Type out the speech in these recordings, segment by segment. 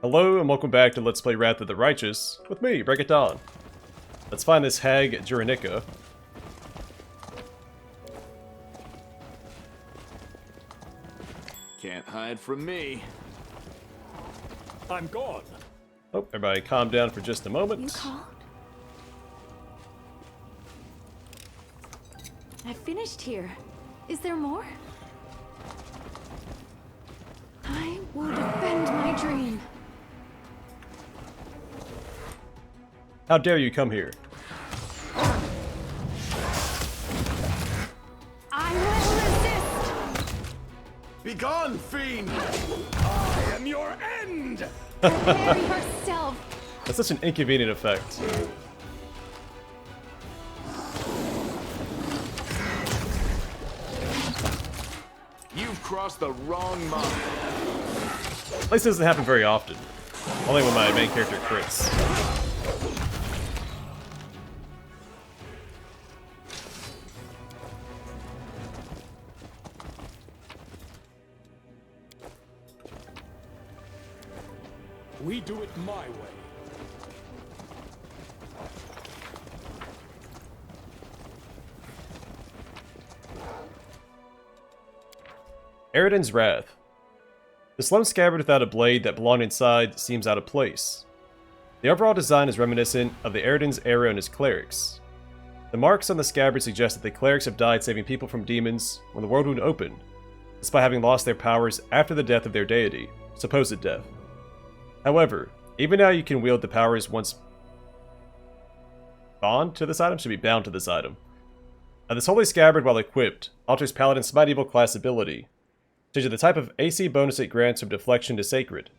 Hello and welcome back to Let's Play Wrath of the Righteous with me, Break It Dawn. Let's find this hag, Jaruunicka. Can't hide from me. I'm gone. Oh, everybody calm down for just a moment. You called? I finished here. Is there more? I will defend my dream. How dare you come here? I will resist! Begone, fiend! I am your end! Prepare yourself! That's such an inconvenient effect. You've crossed the wrong mark. At least this doesn't happen very often. Only when my main character crits. We do it my way. Eridan's Wrath. The slum scabbard without a blade that belonged inside seems out of place. The overall design is reminiscent of the Eridan's era and his clerics. The marks on the scabbard suggest that the clerics have died saving people from demons when the world wound open, despite having lost their powers after the death of their deity, supposed death. However, even now you can wield the powers once bound to this item. Should be bound to this item. Now this holy scabbard, while equipped, alters Paladin's Smite Evil class ability, changing the type of AC bonus it grants from Deflection to Sacred.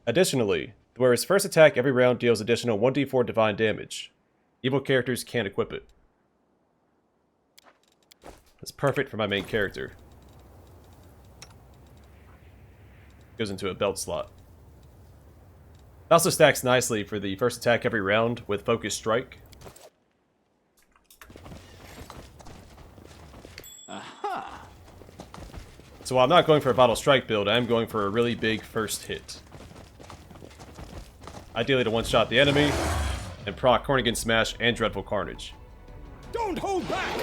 Additionally, the wearer's first attack every round deals additional 1d4 divine damage. Evil characters can't equip it. That's perfect for my main character. Goes into a belt slot. It also stacks nicely for the first attack every round with Focus Strike. Aha! So while I'm not going for a Vital Strike build, I am going for a really big first hit. Ideally to one-shot the enemy, and proc Cornigan Smash and Dreadful Carnage. Don't hold back!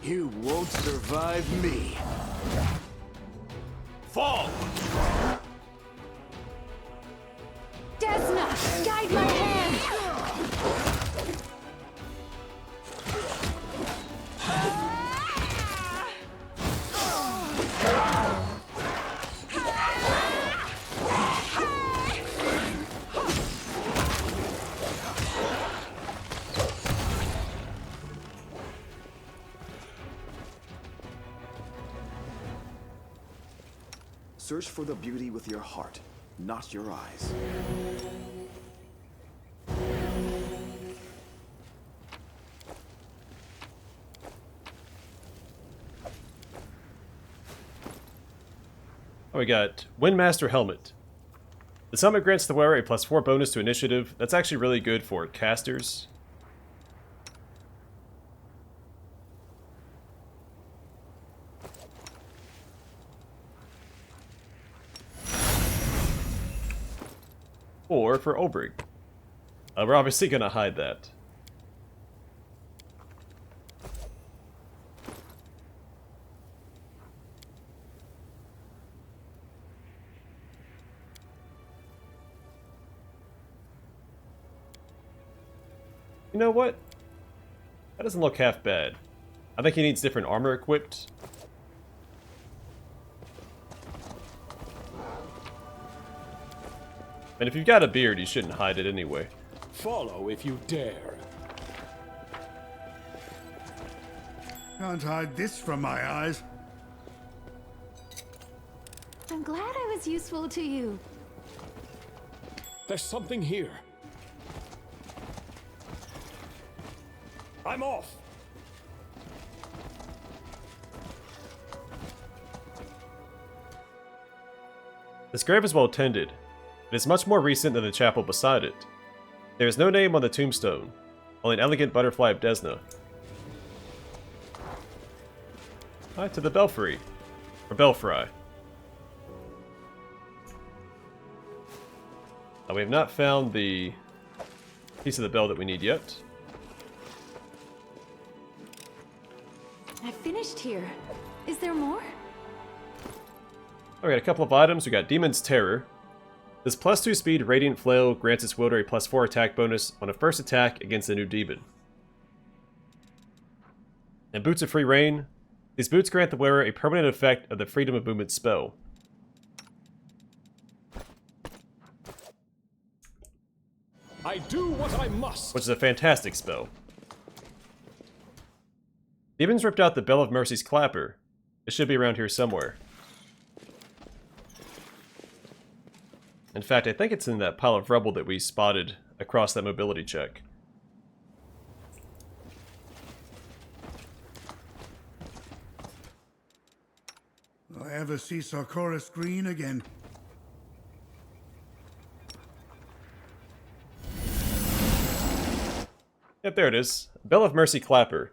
You won't survive me. Fall! Desna, guide my hand! Search for the beauty with your heart, not your eyes. Oh, we got Windmaster Helmet. This helmet grants the wearer a +4 bonus to initiative. That's actually really good for casters. Or for Obrig. We're obviously going to hide that. You know what? That doesn't look half bad. I think he needs different armor equipped. And if you've got a beard, you shouldn't hide it anyway. Follow if you dare. Can't hide this from my eyes. I'm glad I was useful to you. There's something here. I'm off. This grave is well tended. It is much more recent than the chapel beside it. There is no name on the tombstone, only an elegant butterfly of Desna. Alright, to the Belfry. Or Belfry. We have not found the piece of the bell that we need yet. I finished here. Is there more? We got a couple of items. We got Demon's Terror. This +2 speed Radiant Flail grants its wielder a +4 attack bonus on a first attack against a new demon. And Boots of Free Reign. These boots grant the wearer a permanent effect of the Freedom of Movement spell. I do what I must. Which is a fantastic spell. Demons ripped out the Bell of Mercy's Clapper. It should be around here somewhere. In fact, I think it's in that pile of rubble that we spotted across that mobility check. Will I ever see Sarkorian green again? Yep, there it is. Bell of Mercy Clapper.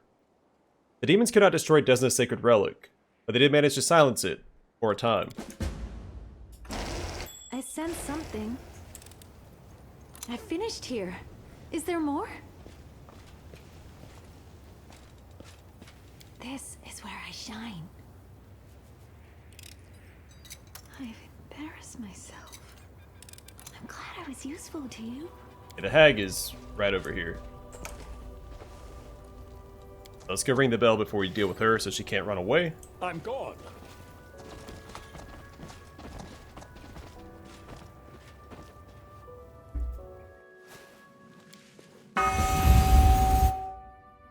The demons could not destroy Desna's sacred relic, but they did manage to silence it, for a time. I sense something. I finished here. Is there more? This is where I shine. I've embarrassed myself. I'm glad I was useful to you. Yeah, the hag is right over here. Let's go ring the bell before we deal with her so she can't run away. I'm gone.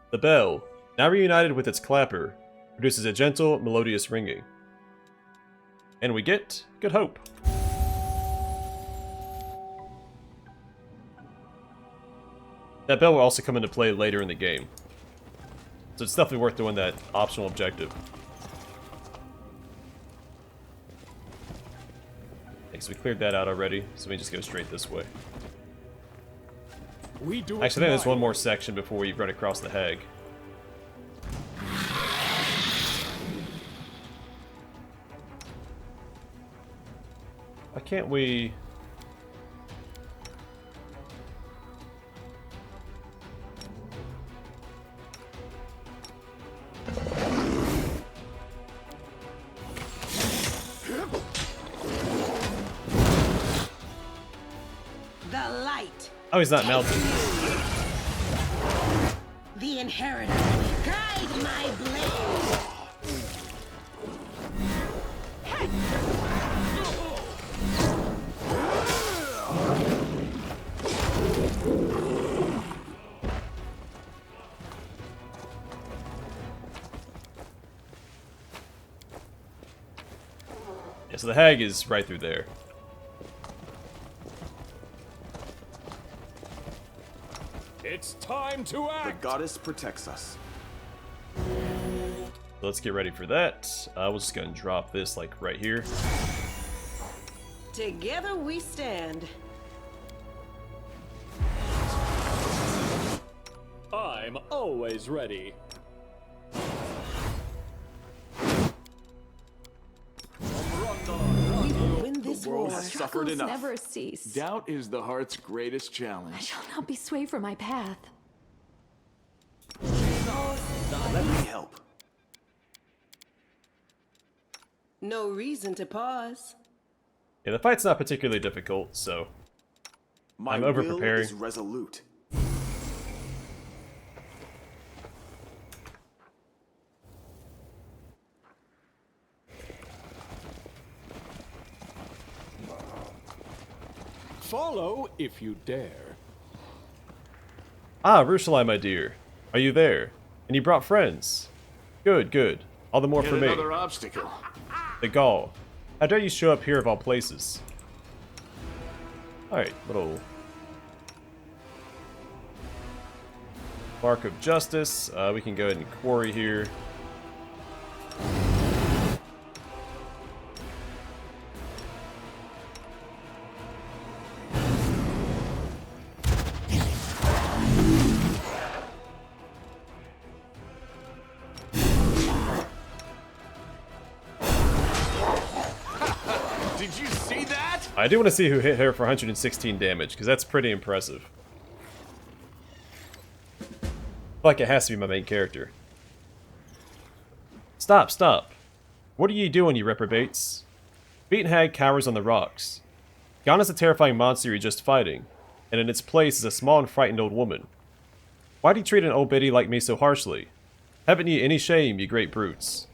The bell, now reunited with its clapper, produces a gentle, melodious ringing. And we get Good Hope. That bell will also come into play later in the game. So it's definitely worth doing that optional objective. Thanks, we cleared that out already, so we just go straight this way. We do Actually, I it think there's my one more way. section before we run across the hag. Why can't we... The light, Oh, he's not melted. the inheritor, guide my blade. Yeah, so the hag is right through there. It's time to The act. goddess protects us. So let's get ready for that. We'll just go and drop this, like, right here. Together we stand. I'm always ready. We will win this world war. has suffered Struggles enough. never cease. Doubt is the heart's greatest I challenge. shall not be swayed from my path. Let me help. No reason to pause. Yeah, the fight's not particularly difficult, so... My I'm will over-preparing. is resolute. Follow if you dare. Ah, Arueshalae, my dear. Are you there? And you brought friends. Good, good. All the more Yet for me. another obstacle. The Gaul. How dare you show up here of all places? Alright, little... Bark of Justice. We can go ahead and quarry here. I do want to see who hit her for 116 damage, because that's pretty impressive. I feel like it has to be my main character. Stop, stop. What are you doing, you reprobates? Beaten hag cowers on the rocks. Gone is the terrifying monster you're just fighting, and in its place is a small and frightened old woman. Why do you treat an old biddy like me so harshly? Haven't ye any shame, you great brutes?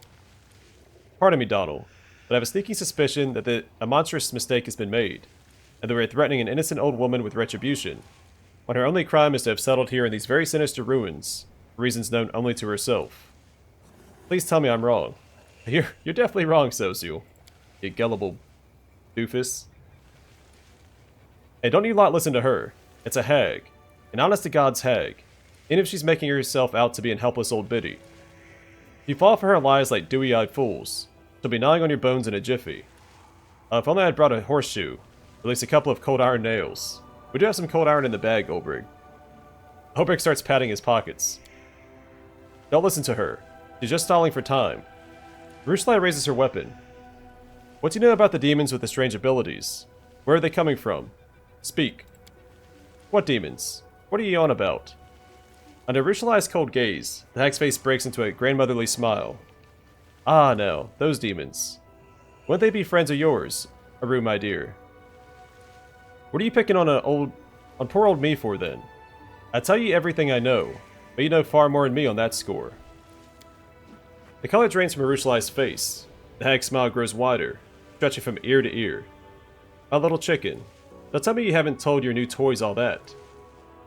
Pardon me, Donald, but I have a sneaking suspicion that a monstrous mistake has been made, and that we're threatening an innocent old woman with retribution, when her only crime is to have settled here in these very sinister ruins, for reasons known only to herself. Please tell me I'm wrong. You're definitely wrong, Social. You gullible doofus. Hey, don't you lot listen to her. It's a hag. An honest-to-God's hag. Even if she's making herself out to be an helpless old biddy. If you fall for her lies like dewy-eyed fools, she'll be gnawing on your bones in a jiffy. If only I'd brought a horseshoe, or at least a couple of cold iron nails. We do have some cold iron in the bag, Olbrig. Olbrig starts patting his pockets. Don't listen to her. She's just stalling for time. Arueshalae raises her weapon. What do you know about the demons with the strange abilities? Where are they coming from? Speak. What demons? What are you on about? Under Arueshalae's cold gaze, the hag's face breaks into a grandmotherly smile. Ah, now, those demons. Wouldn't they be friends of yours, Aru, my dear? What are you picking on poor old me for, then? I tell you everything I know, but you know far more than me on that score. The color drains from Arueshalae's face. The hag's smile grows wider, stretching from ear to ear. My little chicken, now tell me you haven't told your new toys all that.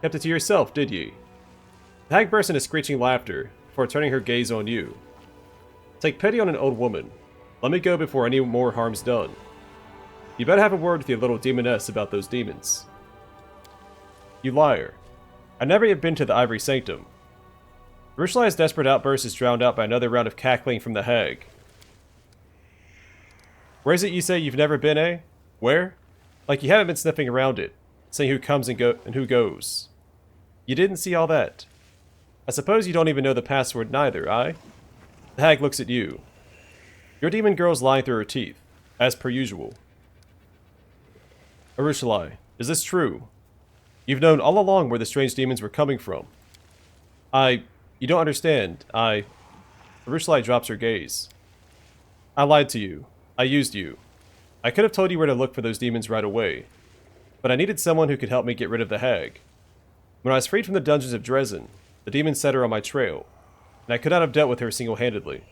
Kept it to yourself, did ye? The hag bursts into screeching laughter, before turning her gaze on you. Take pity on an old woman. Let me go before any more harm's done. You better have a word with your little demoness about those demons. You liar. I never have been to the Ivory Sanctum. Arueshalae's desperate outburst is drowned out by another round of cackling from the hag. Where is it you say you've never been, eh? Where? Like you haven't been sniffing around it, seeing who comes and who goes. You didn't see all that. I suppose you don't even know the password neither, aye? The hag looks at you. Your demon girl's lying through her teeth, as per usual. Arueshalae, is this true? You've known all along where the strange demons were coming from. You don't understand. Arueshalae drops her gaze. I lied to you. I used you. I could have told you where to look for those demons right away, but I needed someone who could help me get rid of the hag. When I was freed from the dungeons of Dresden, the demons set her on my trail, and I could not have dealt with her single-handedly.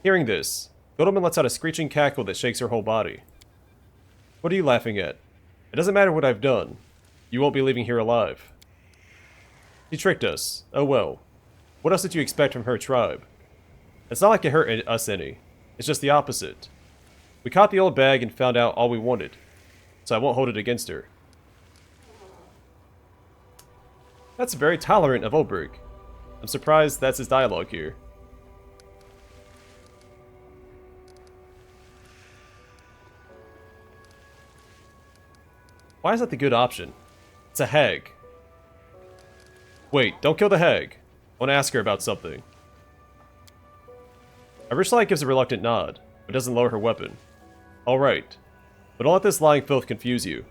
Hearing this, Goldman lets out a screeching cackle that shakes her whole body. What are you laughing at? It doesn't matter what I've done. You won't be leaving here alive. She tricked us. Oh well. What else did you expect from her tribe? It's not like it hurt us any. It's just the opposite. We caught the old bag and found out all we wanted, so I won't hold it against her. That's very tolerant of Olbrig. I'm surprised that's his dialogue here. Why is that the good option? It's a hag. Wait, don't kill the hag. I want to ask her about something. Arueshalae gives a reluctant nod, but doesn't lower her weapon. Alright, but don't let this lying filth confuse you.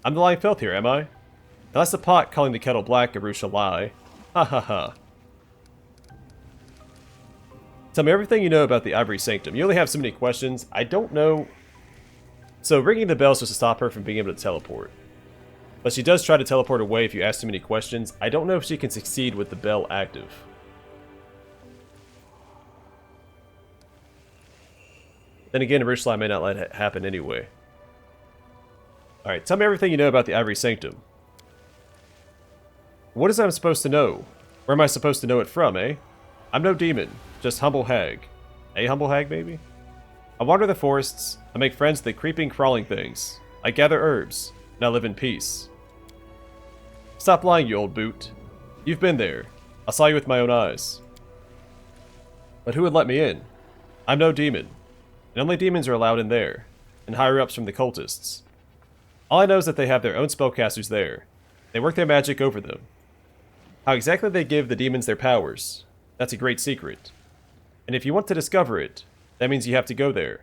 I'm the lying filth here, am I? Now that's the pot calling the kettle black, Arueshalae. Ha ha ha. Tell me everything you know about the Ivory Sanctum. You only have so many questions. I don't know. So ringing the bell is just to stop her from being able to teleport. But she does try to teleport away if you ask too many questions. I don't know if she can succeed with the bell active. Then again, Arueshalae may not let it happen anyway. Alright, tell me everything you know about the Ivory Sanctum. What is it I'm supposed to know? Where am I supposed to know it from, eh? I'm no demon, just humble hag. A humble hag, maybe? I wander the forests, I make friends with the creeping, crawling things. I gather herbs, and I live in peace. Stop lying, you old boot. You've been there. I saw you with my own eyes. But who would let me in? I'm no demon, and only demons are allowed in there, and higher-ups from the cultists. All I know is that they have their own spellcasters there. They work their magic over them. How exactly they give the demons their powers, that's a great secret. And if you want to discover it, that means you have to go there.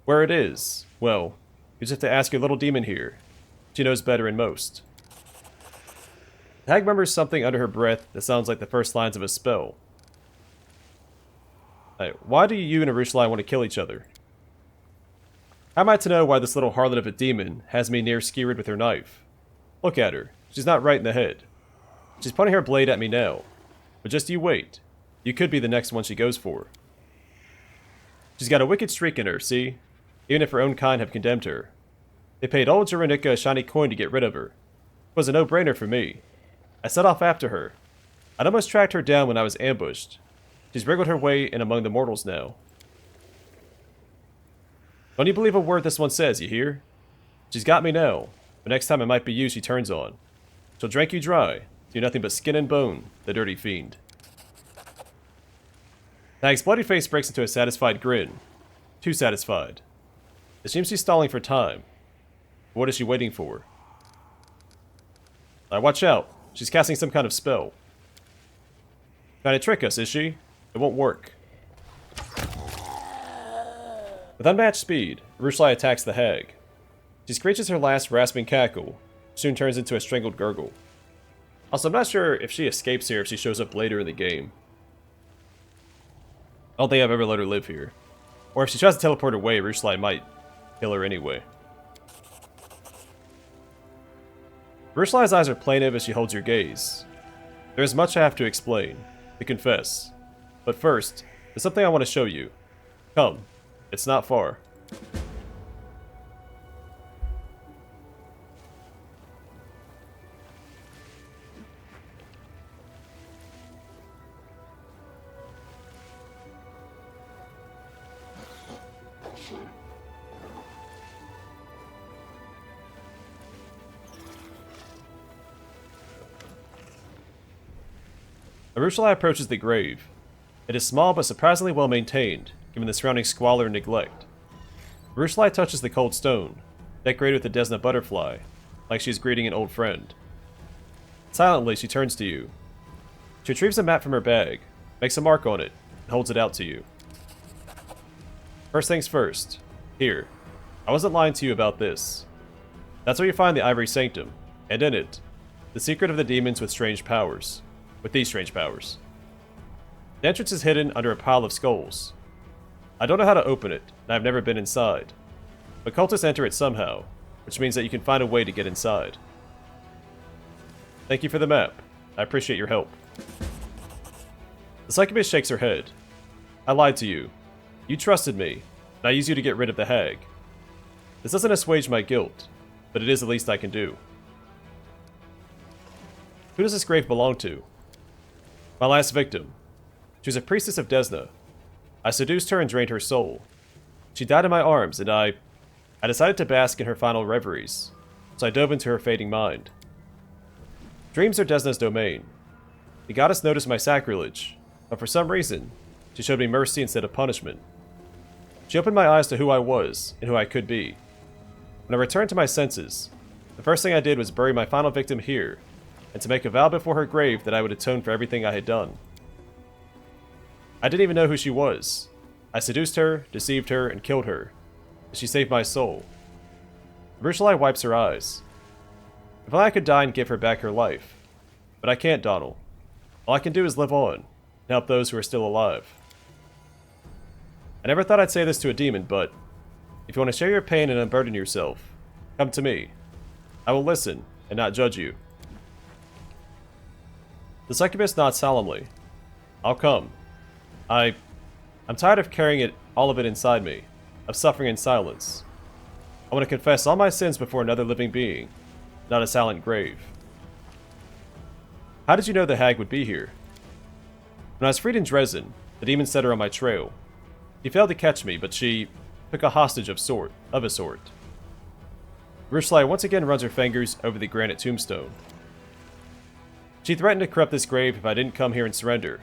Where it is? Well, you just have to ask your little demon here. She knows better than most. The hag murmurs something under her breath that sounds like the first lines of a spell. Why do you and Arueshalae want to kill each other? How am I to know why this little harlot of a demon has me near skewered with her knife? Look at her. She's not right in the head. She's pointing her blade at me now. But just you wait. You could be the next one she goes for. She's got a wicked streak in her, see? Even if her own kind have condemned her. They paid old Jaruunicka a shiny coin to get rid of her. It was a no-brainer for me. I set off after her. I'd almost tracked her down when I was ambushed. She's wriggled her way in among the mortals now. Don't you believe a word this one says, you hear? She's got me now, but next time it might be you she turns on. She'll drink you dry, do nothing but skin and bone, the dirty fiend. The hag's bloody face breaks into a satisfied grin. Too satisfied. It seems she's stalling for time. But what is she waiting for? Watch out. She's casting some kind of spell. Trying to trick us, is she? It won't work. With unmatched speed, Arueshalae attacks the hag. She screeches her last rasping cackle, soon turns into a strangled gurgle. Also, I'm not sure if she escapes here if she shows up later in the game. I don't think I've ever let her live here. Or if she tries to teleport away, Arueshalae might kill her anyway. Arueshalae's eyes are plaintive as she holds your gaze. There is much I have to explain, to confess. But first, there's something I want to show you. Come, it's not far. Arueshalae approaches the grave. It is small but surprisingly well maintained, given the surrounding squalor and neglect. Arueshalae touches the cold stone, decorated with a Desna butterfly, like she is greeting an old friend. Silently, she turns to you. She retrieves a map from her bag, makes a mark on it, and holds it out to you. First things first. Here. I wasn't lying to you about this. That's where you find the Ivory Sanctum, and in it, the secret of the demons with strange powers. With these strange powers. The entrance is hidden under a pile of skulls. I don't know how to open it, and I've never been inside. But cultists enter it somehow, which means that you can find a way to get inside. Thank you for the map. I appreciate your help. The succubus shakes her head. I lied to you. You trusted me, and I used you to get rid of the hag. This doesn't assuage my guilt, but it is the least I can do. Who does this grave belong to? My last victim. She was a priestess of Desna. I seduced her and drained her soul. She died in my arms, and I decided to bask in her final reveries, so I dove into her fading mind. Dreams are Desna's domain. The goddess noticed my sacrilege, but for some reason, she showed me mercy instead of punishment. She opened my eyes to who I was and who I could be. When I returned to my senses, the first thing I did was bury my final victim here, and to make a vow before her grave that I would atone for everything I had done. I didn't even know who she was. I seduced her, deceived her, and killed her. She saved my soul. Arueshalae wipes her eyes. If only I could die and give her back her life. But I can't, Donald. All I can do is live on, and help those who are still alive. I never thought I'd say this to a demon, but if you want to share your pain and unburden yourself, come to me. I will listen, and not judge you. The succubus nods solemnly. I'll come. I'm tired of carrying all of it inside me, of suffering in silence. I want to confess all my sins before another living being, not a silent grave. How did you know the hag would be here? When I was freed in Dresden, the demon set her on my trail. She failed to catch me, but she took a hostage of a sort. Arueshalae once again runs her fingers over the granite tombstone. She threatened to corrupt this grave if I didn't come here and surrender.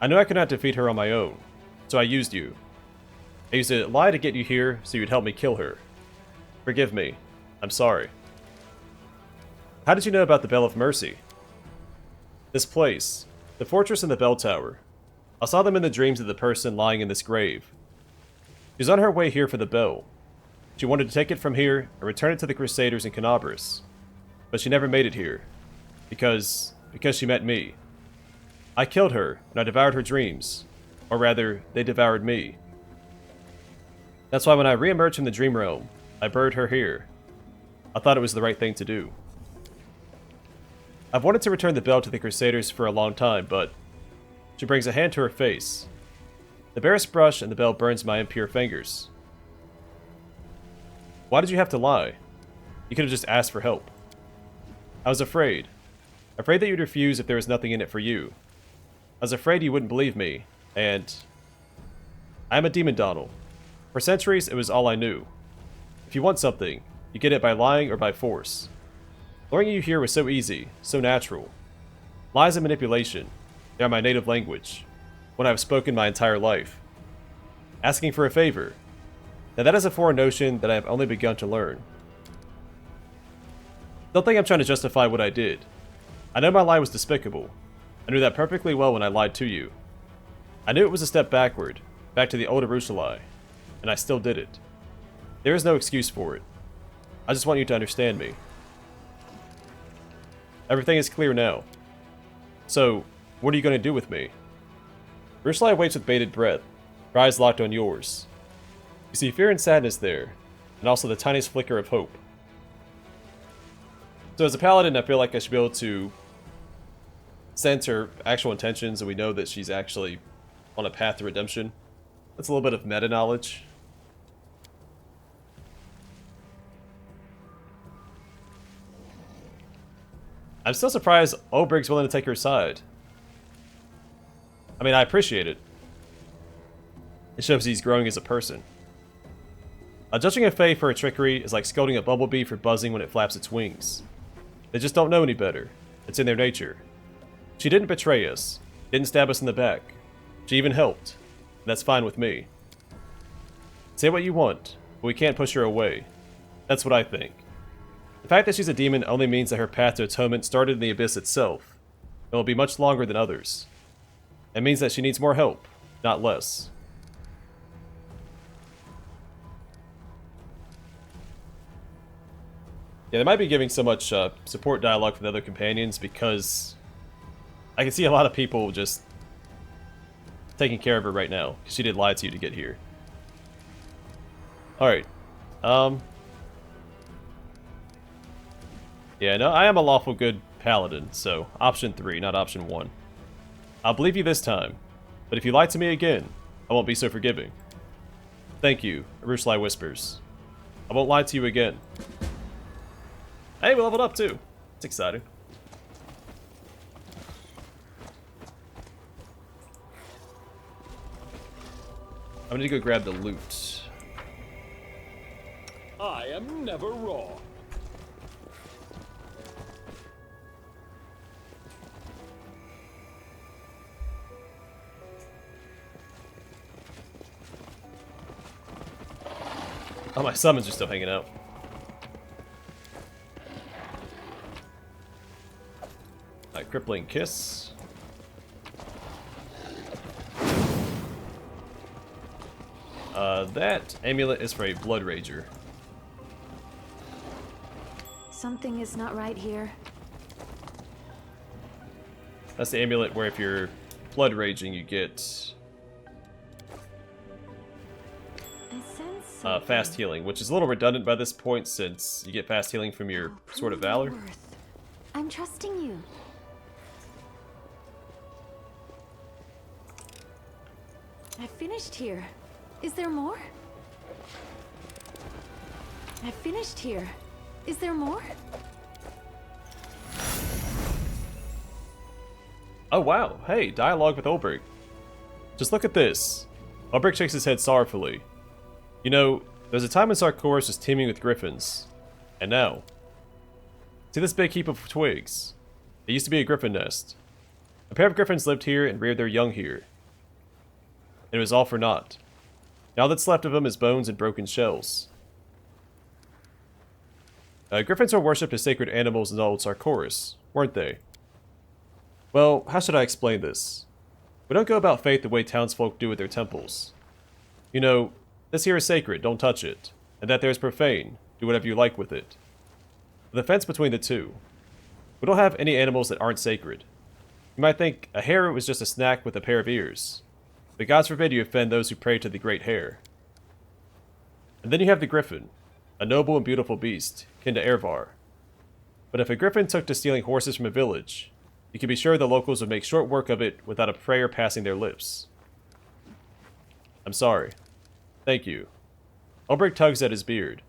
I knew I could not defeat her on my own, so I used you. I used a lie to get you here so you'd help me kill her. Forgive me. I'm sorry. How did you know about the Bell of Mercy? This place, the fortress and the bell tower. I saw them in the dreams of the person lying in this grave. She's on her way here for the bell. She wanted to take it from here and return it to the Crusaders in Canabras. But she never made it here. Because she met me. I killed her, and I devoured her dreams. Or rather, they devoured me. That's why when I re-emerged from the Dream Realm, I buried her here. I thought it was the right thing to do. I've wanted to return the bell to the Crusaders for a long time, but... She brings a hand to her face. The barest brush and the bell burns my impure fingers. Why did you have to lie? You could have just asked for help. I was afraid. Afraid that you'd refuse if there was nothing in it for you. I was afraid you wouldn't believe me, and... I'm a demon Donald. For centuries, it was all I knew. If you want something, you get it by lying or by force. Luring you here was so easy, so natural. Lies and manipulation, they are my native language, one I have spoken my entire life. Asking for a favor, now that is a foreign notion that I have only begun to learn. Don't think I'm trying to justify what I did. I know my lie was despicable. I knew that perfectly well when I lied to you. I knew it was a step backward, back to the old Arueshalae, and I still did it. There is no excuse for it. I just want you to understand me. Everything is clear now. So, what are you going to do with me? Arueshalae waits with bated breath, her eyes locked on yours. You see fear and sadness there, and also the tiniest flicker of hope. So as a paladin, I feel like I should be able to sense her actual intentions, and we know that she's actually on a path to redemption. That's a little bit of meta knowledge. I'm still surprised Obrig's willing to take her side. I mean, I appreciate it. It shows he's growing as a person. Judging a fae for a trickery is like scolding a bumblebee for buzzing when it flaps its wings. They just don't know any better. It's in their nature. She didn't betray us. Didn't stab us in the back. She even helped. And that's fine with me. Say what you want, but we can't push her away. That's what I think. The fact that she's a demon only means that her path to atonement started in the Abyss itself, and will be much longer than others. It means that she needs more help, not less. Yeah, they might be giving so much support dialogue for the other companions because I can see a lot of people just taking care of her right now, because she did lie to you to get here. Alright. Yeah, no, I am a lawful good paladin, so option 3, not option 1. I'll believe you this time, but if you lie to me again, I won't be so forgiving. Thank you, Arueshalae whispers. I won't lie to you again. Hey, we leveled up too. It's exciting. I'm gonna go grab the loot. I am never wrong. Oh, my summons are still hanging out. Alright, crippling kiss. That amulet is for a blood rager. Something is not right here. That's the amulet where if you're blood raging, you get I sense something. fast healing, which is a little redundant by this point since you get fast healing from your Sword of Valor. Worth. I'm trusting you. I finished here. Is there more? I finished here. Is there more? Oh wow, hey, dialogue with Obrig. Just look at this. Obrig shakes his head sorrowfully. You know, there's a time when Sarkorian was teeming with griffins. And now. See this big heap of twigs? It used to be a griffin nest. A pair of griffins lived here and reared their young here. And it was all for naught. Now that's left of them is bones and broken shells. Griffins were worshipped as sacred animals in old Sarkorian, weren't they? Well, how should I explain this? We don't go about fate the way townsfolk do with their temples. You know, This here is sacred, don't touch it. And that there is profane, do whatever you like with it. The fence between the two. We don't have any animals that aren't sacred. You might think a hare was just a snack with a pair of ears. But gods forbid you offend those who pray to the great hare. And then you have the griffin, a noble and beautiful beast, kin to Ervar. But if a griffin took to stealing horses from a village, you can be sure the locals would make short work of it without a prayer passing their lips. I'm sorry. Thank you. Ulbrich tugs at his beard.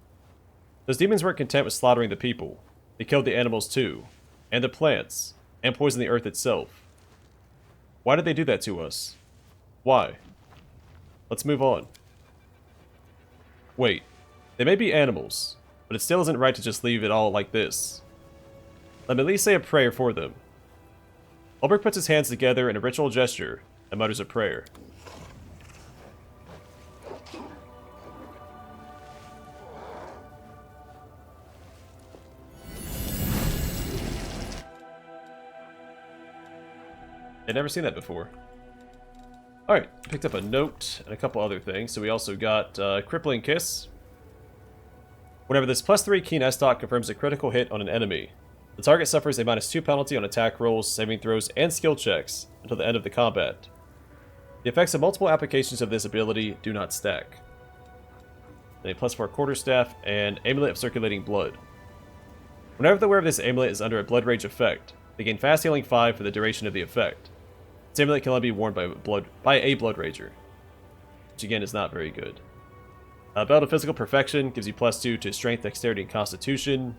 Those demons weren't content with slaughtering the people. They killed the animals too, and the plants, and poisoned the earth itself. Why did they do that to us? Why? Let's move on. Wait, they may be animals, but it still isn't right to just leave it all like this. Let me at least say a prayer for them. Ulbrich puts his hands together in a ritual gesture and mutters a prayer. I'd never seen that before. Alright, picked up a note and a couple other things. So we also got Crippling Kiss. Whenever this +3 Keen S-Dot confirms a critical hit on an enemy, the target suffers a -2 penalty on attack rolls, saving throws, and skill checks until the end of the combat. The effects of multiple applications of this ability do not stack. Then a +4 Quarterstaff and Amulet of Circulating Blood. Whenever the wearer of this amulet is under a Blood Rage effect, they gain Fast Healing 5 for the duration of the effect. This amulet can only be worn by a Blood Rager, which again is not very good. Belt of Physical Perfection gives you +2 to Strength, Dexterity, and Constitution.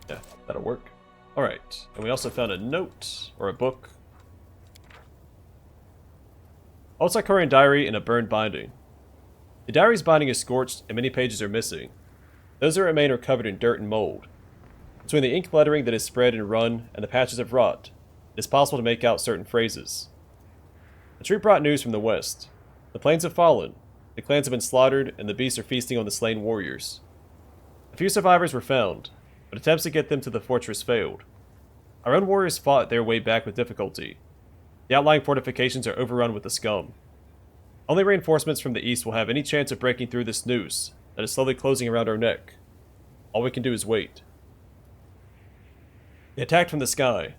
Yeah, that'll work. Alright, and we also found a note, or a book. Old Sarkorian diary in a burned binding. The diary's binding is scorched and many pages are missing. Those that remain are covered in dirt and mold. Between the ink lettering that is spread and run and the patches of rot, it is possible to make out certain phrases. A troop brought news from the west. The plains have fallen, the clans have been slaughtered, and the beasts are feasting on the slain warriors. A few survivors were found, but attempts to get them to the fortress failed. Our own warriors fought their way back with difficulty. The outlying fortifications are overrun with the scum. Only reinforcements from the east will have any chance of breaking through this noose that is slowly closing around our neck. All we can do is wait. They attacked from the sky.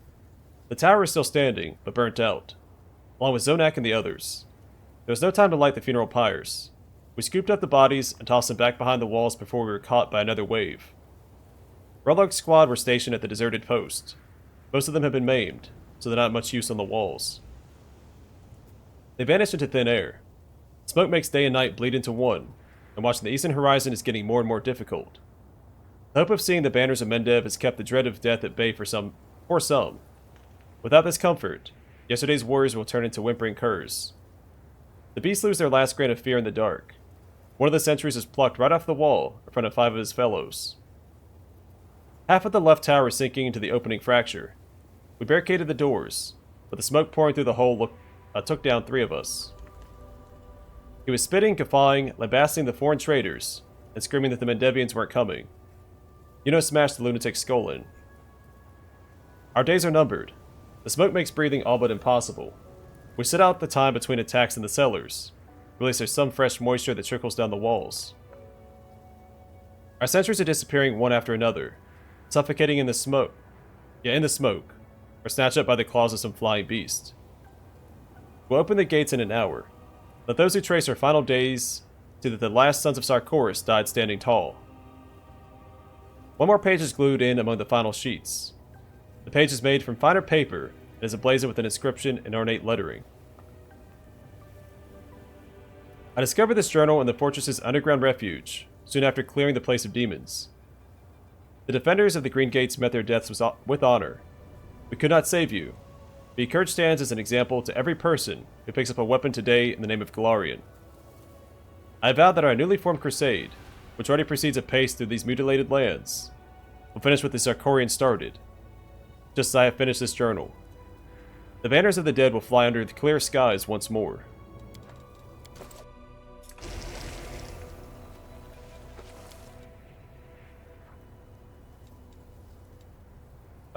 The tower is still standing, but burnt out, along with Zonak and the others. There was no time to light the funeral pyres. We scooped up the bodies and tossed them back behind the walls before we were caught by another wave. Rulog's squad were stationed at the deserted post. Most of them have been maimed, so they're not much use on the walls. They vanished into thin air. Smoke makes day and night bleed into one, and watching the eastern horizon is getting more and more difficult. The hope of seeing the banners of Mendev has kept the dread of death at bay for some. Without this comfort, yesterday's warriors will turn into whimpering curs. The beasts lose their last grain of fear in the dark. One of the sentries is plucked right off the wall in front of 5 of his fellows. Half of the left tower is sinking into the opening fracture. We barricaded the doors, but the smoke pouring through the hole took down 3 of us. He was spitting, guffawing, lambasting the foreign traders, and screaming that the Mendevians weren't coming. Yuno smashed the lunatic's skull in. Our days are numbered. The smoke makes breathing all but impossible. We sit out the time between attacks in the cellars. At least there's some fresh moisture that trickles down the walls. Our sentries are disappearing one after another, suffocating in the smoke. Or snatched up by the claws of some flying beast. We'll open the gates in an hour. Let those who trace our final days see that the last sons of Sarkoris died standing tall. One more page is glued in among the final sheets. The page is made from finer paper and is emblazoned with an inscription in ornate lettering. I discovered this journal in the fortress's underground refuge, soon after clearing the place of demons. The defenders of the Greengates met their deaths with honor. We could not save you, but your courage stands as an example to every person who picks up a weapon today in the name of Galarian. I vow that our newly formed crusade, which already proceeds apace through these mutilated lands, will finish what the Sarkorian started, just as I have finished this journal. The banners of the dead will fly under the clear skies once more.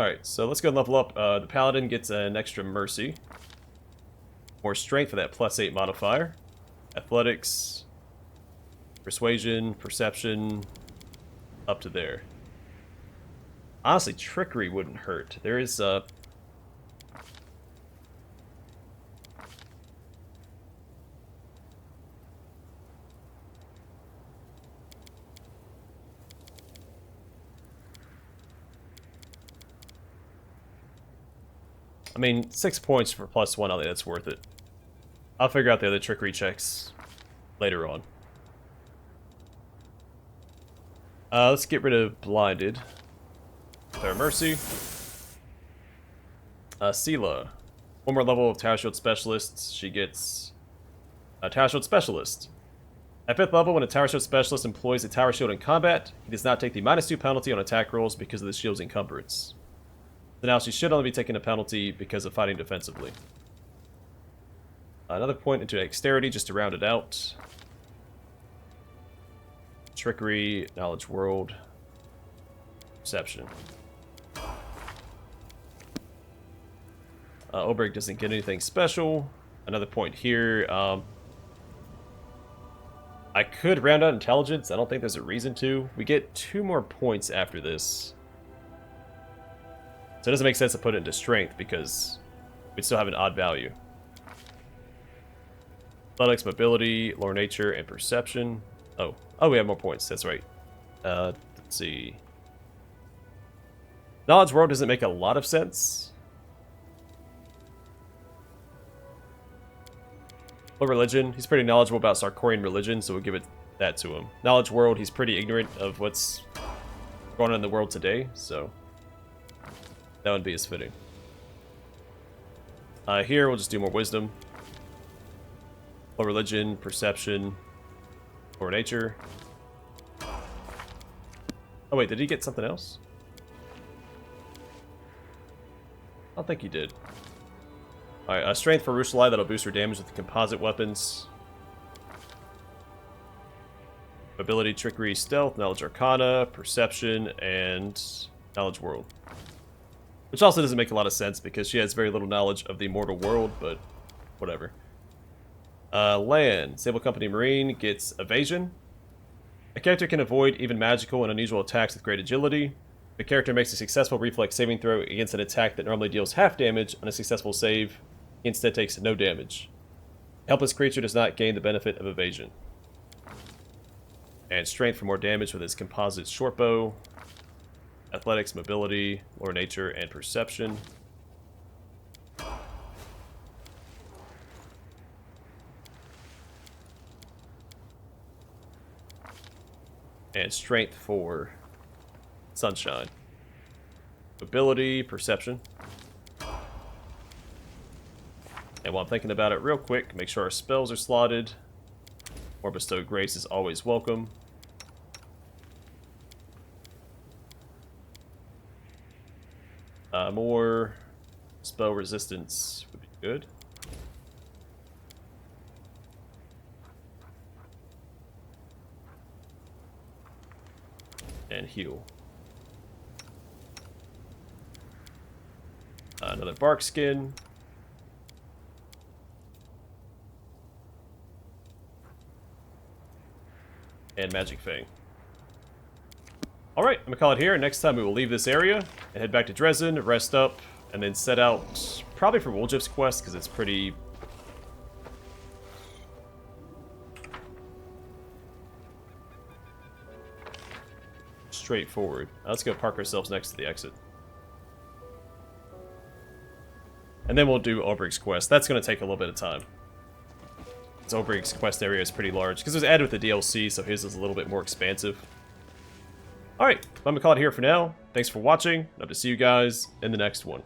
Alright, so let's go and level up. The Paladin gets an extra Mercy. More Strength for that +8 modifier. Athletics. Persuasion, Perception. Up to there. Honestly, Trickery wouldn't hurt. There is, I mean, 6 points for +1, I think that's worth it. I'll figure out the other trickery checks later on. Let's get rid of Blinded. With our Mercy. Sela. One more level of Tower Shield Specialist. She gets a Tower Shield Specialist. At 5th level, when a Tower Shield Specialist employs a Tower Shield in combat, he does not take the -2 penalty on attack rolls because of the shield's encumbrance. So now she should only be taking a penalty because of fighting defensively. Another point into Dexterity just to round it out. Trickery, Knowledge World, Perception. Oberg doesn't get anything special. Another point here. I could round out Intelligence. I don't think there's a reason to. We get 2 more points after this. So it doesn't make sense to put it into Strength because we'd still have an odd value. Athletics, Mobility, Lore Nature, and Perception. Oh, we have more points. That's right. Let's see. Knowledge World doesn't make a lot of sense. But Religion, he's pretty knowledgeable about Sarkorian religion, so we'll give it that to him. Knowledge World, he's pretty ignorant of what's going on in the world today, so that would be as fitting. Here, we'll just do more Wisdom. Or Religion, Perception, or Nature. Oh wait, did he get something else? I don't think he did. Alright, Strength for Arueshalae, that'll boost her damage with composite weapons. Ability, Trickery, Stealth, Knowledge Arcana, Perception, and Knowledge World. Which also doesn't make a lot of sense because she has very little knowledge of the mortal world, but whatever. Land. Sable Company Marine gets Evasion. A character can avoid even magical and unusual attacks with great agility. If a character makes a successful reflex saving throw against an attack that normally deals half damage on a successful save, he instead takes no damage. A helpless creature does not gain the benefit of Evasion. And Strength for more damage with his composite shortbow. Athletics, Mobility, Lore Nature, and Perception. And Strength for Sunshine. Ability, Perception. And while I'm thinking about it real quick, make sure our spells are slotted. More Bestowed Grace is always welcome. More spell resistance would be good. And heal. Another bark skin. And Magic Fang. Alright, I'm gonna call it here. Next time we will leave this area and head back to Dresden, rest up, and then set out probably for Woljif's quest because it's pretty straightforward. Let's go park ourselves next to the exit. And then we'll do Obrig's quest. That's going to take a little bit of time. Because Obrig's quest area is pretty large. Because it was added with the DLC, so his is a little bit more expansive. Alright, I'm going to call it here for now. Thanks for watching. Hope to see you guys in the next one.